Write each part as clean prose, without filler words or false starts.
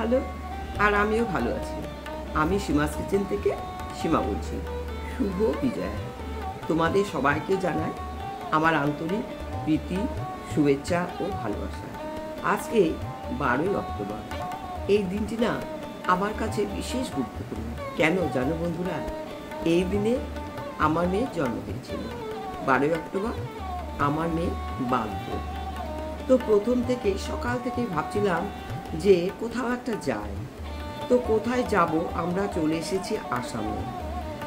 ভালো আর আমিও ভালো আছি। আমি সীমাস কিচেন থেকে সীমা বলছি। শুভ বিজয়া। তোমাদের সবাইকে জানাই আমার আন্তরিক প্রীতি, শুভেচ্ছা ও ভালোবাসা। আজকে 12ই অক্টোবর। এই দিনটি না আমার কাছে বিশেষ গুরুত্বপূর্ণ। কেন জানো বন্ধুরা? এই দিনে আমার মেয়ের জন্ম হয়েছিল। 12ই অক্টোবর আমার মেয়ে বাঁধব। তো প্রথম থেকে সকাল থেকে ভাবছিলাম যে কোথাও একটা যাই। তো কোথায় যাব? আমরা চলে এসেছি আসামে।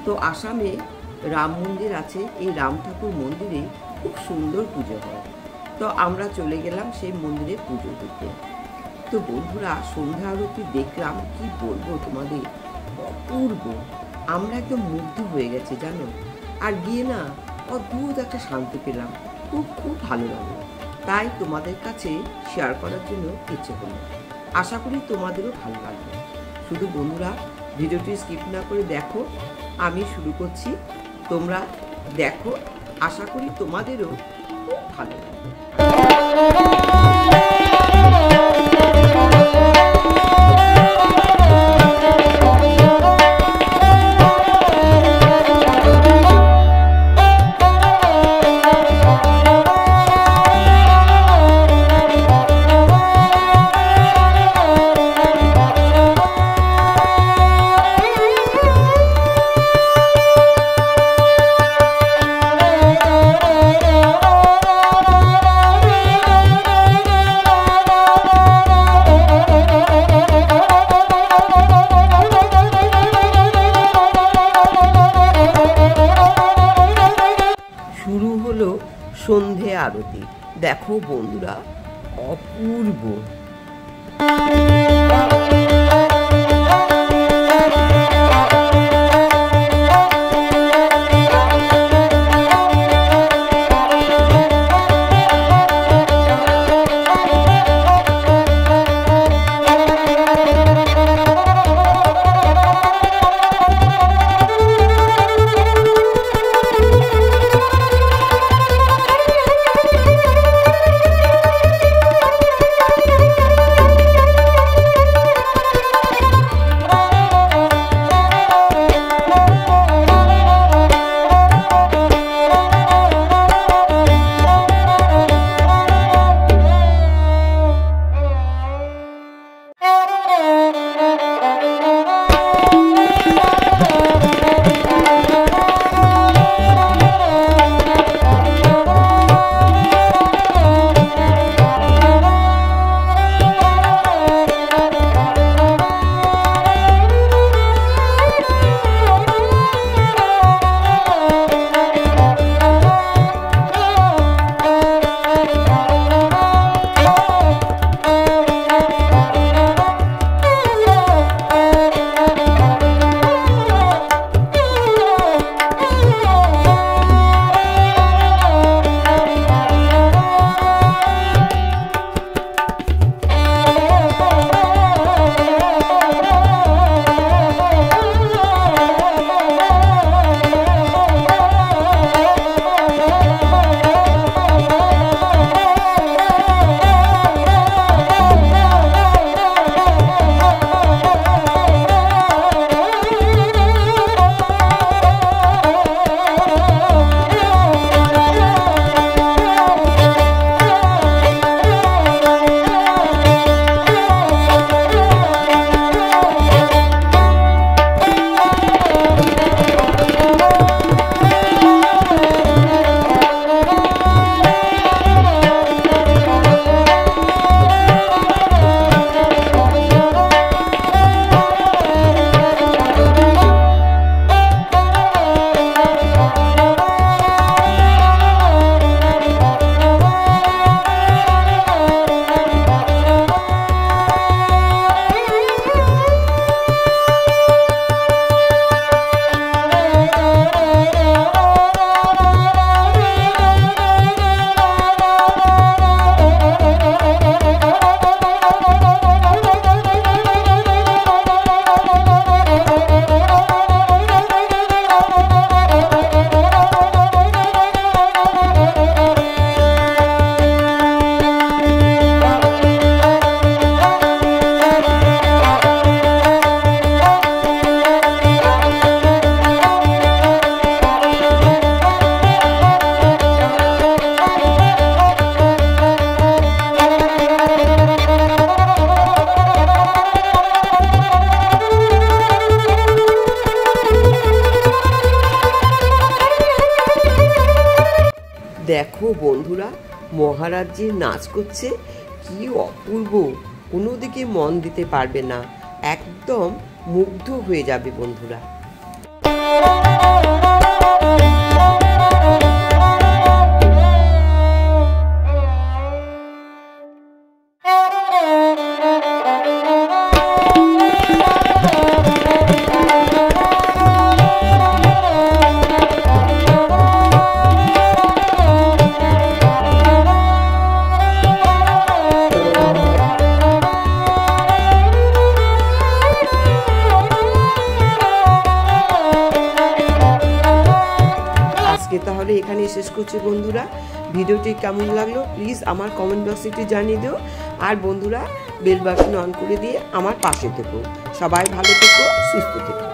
তো আসামে রাম মন্দির আছে। এই রাম ঠাকুর মন্দিরে খুব সুন্দর পুজো হয়। তো আমরা চলে গেলাম সেই মন্দিরে পুজো দিতে। তো বন্ধুরা, সন্ধ্যা আরতি দেখলাম, কি বলবো তোমাদের, অপূর্ব। আমরা একদম মুগ্ধ হয়ে গেছি জানো। আর গিয়ে না অদ্ভুত একটা শান্তি পেলাম। খুব খুব ভালো লাগলো। তাই তোমাদের কাছে শেয়ার করার জন্য ইচ্ছে করলো। আশা করি তোমাদেরও ভালো লাগবে। শুধু বন্ধুরা ভিডিওটি স্কিপ না করে দেখো। আমি শুরু করছি, তোমরা দেখো। আশা করি তোমাদেরও খুব ভালো লাগবে। শুরু হলো সন্ধে আরতি। দেখো বন্ধুরা, অপূর্ব। দেখো বন্ধুরা, মহারাজ যে নাচ করছে, কি অপূর্ব, কোনো দিকে মন দিতে পারবে না, একদম মুগ্ধ হয়ে যাবে বন্ধুরা। তাহলে এখানে শেষ করছি বন্ধুরা। ভিডিওটি কেমন লাগলো প্লিজ আমার কমেন্ট বক্সে একটু জানিয়ে দিও। আর বন্ধুরা, বেল বাটন অন করে দিয়ে আমার পাশে থেকো। সবাই ভালো থেকো, সুস্থ থেকো।